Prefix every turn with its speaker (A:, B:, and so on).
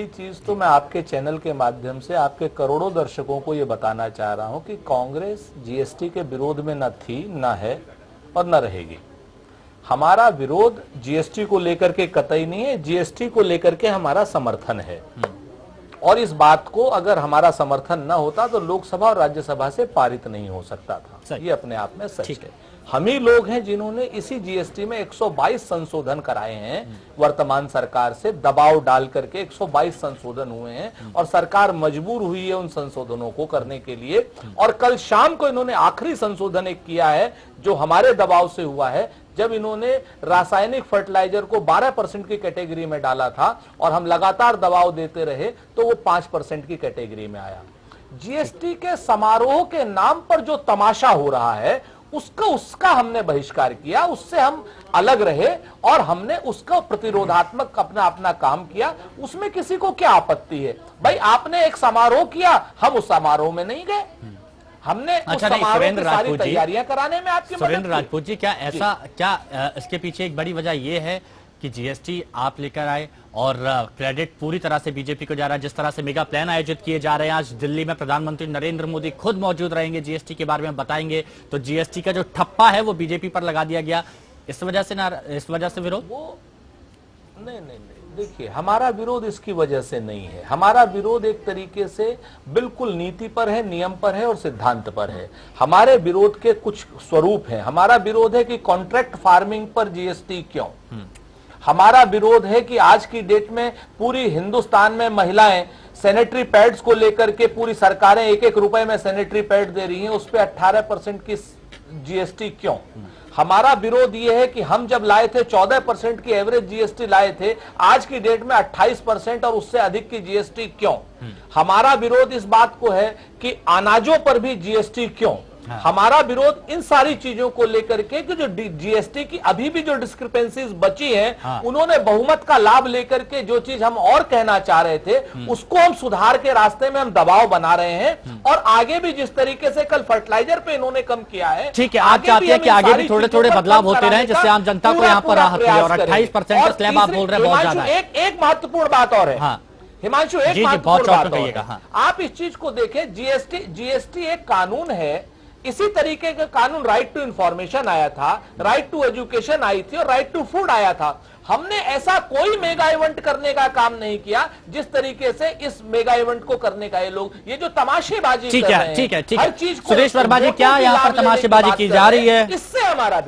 A: चीज तो मैं आपके चैनल के माध्यम से आपके करोड़ों दर्शकों को ये बताना चाह रहा हूं कि कांग्रेस जीएसटी के विरोध में न थी, न है और न रहेगी। हमारा विरोध जीएसटी को लेकर के कतई नहीं है, जीएसटी को लेकर के हमारा समर्थन है। और इस बात को अगर हमारा समर्थन न होता तो लोकसभा और राज्यसभा से पारित नहीं हो सकता था। ये अपने आप में सच है। हम ही लोग हैं जिन्होंने इसी जीएसटी में 122 संशोधन कराए हैं। वर्तमान सरकार से दबाव डाल करके 122 संशोधन हुए हैं और सरकार मजबूर हुई है उन संशोधनों को करने के लिए। और कल शाम को इन्होंने आखिरी संशोधन एक किया है जो हमारे दबाव से हुआ है, जब इन्होंने रासायनिक फर्टिलाइजर को 12% की कैटेगरी में डाला था और हम लगातार दबाव देते रहे तो वो 5% की कैटेगरी में आया। जीएसटी के समारोह के नाम पर जो तमाशा हो रहा है उसका हमने बहिष्कार किया, उससे हम अलग रहे और हमने उसका प्रतिरोधात्मक अपना काम किया। उसमें किसी को क्या आपत्ति है? भाई आपने एक समारोह किया, हम उस समारोह में नहीं गए। हमने
B: सुरेंद्र राजपूत जी
A: तैयारियां कराने में आपकी
B: सुरेंद्र राजपूत जी क्या इसके पीछे एक बड़ी वजह यह है कि जीएसटी आप लेकर आए और क्रेडिट पूरी तरह से बीजेपी को जा रहा है। जिस तरह से मेगा प्लान आयोजित किए जा रहे हैं, आज दिल्ली में प्रधानमंत्री नरेंद्र मोदी खुद मौजूद रहेंगे, जीएसटी के बारे में बताएंगे, तो जीएसटी का जो ठप्पा है वो बीजेपी पर लगा दिया गया। इस वजह से विरोध?
A: वो नहीं, देखिए हमारा विरोध इसकी वजह से नहीं है। हमारा विरोध एक तरीके से बिल्कुल नीति पर है, नियम पर है और सिद्धांत पर है। हमारे विरोध के कुछ स्वरूप हैं। हमारा विरोध है कि कॉन्ट्रैक्ट फार्मिंग पर जीएसटी क्यों? हमारा विरोध है कि आज की डेट में पूरी हिंदुस्तान में महिलाएं सैनिटरी पैड्स को लेकर के पूरी सरकारें 1-1 रुपए में सैनिटरी पैड दे रही हैं, उस पे 18% की जीएसटी क्यों? हमारा विरोध यह है कि हम जब लाए थे 14% की एवरेज जीएसटी लाए थे, आज की डेट में 28% और उससे अधिक की जीएसटी क्यों? हमारा विरोध इस बात को है कि अनाजों पर भी जीएसटी क्यों? हमारा विरोध इन सारी चीजों को लेकर के कि जो जीएसटी की अभी भी जो डिस्क्रिपेंसीज बची हैं, उन्होंने बहुमत का लाभ लेकर के जो चीज हम और कहना चाह रहे थे उसको हम सुधार के रास्ते में हम दबाव बना रहे हैं। और आगे भी जिस तरीके से कल फर्टिलाइजर पे इन्होंने कम किया है,
B: ठीक है, आप चाहते हैं कि आगे भी थोड़े थोड़े बदलाव होते रहे जिससे आम जनता को यहाँ पर राहत मिले। और 28% का स्लैब आप बोल रहे हैं बहुत ज्यादा है।
A: एक महत्वपूर्ण बात और है हिमांशु, एक महत्वपूर्ण बात और है। आप इस चीज को देखें, जीएसटी एक कानून है। इसी तरीके का कानून राइट टू इंफॉर्मेशन आया था, राइट टू एजुकेशन आई थी और राइट टू फूड आया था। हमने ऐसा कोई मेगा इवेंट करने का काम नहीं किया जिस तरीके से इस मेगा इवेंट को करने का ये जो तमाशेबाजी कर रहे हैं।
B: ठीक है। सुरेश वर्मा जी, क्या यहाँ पर तमाशेबाजी की जा रही है?
A: इससे हमारा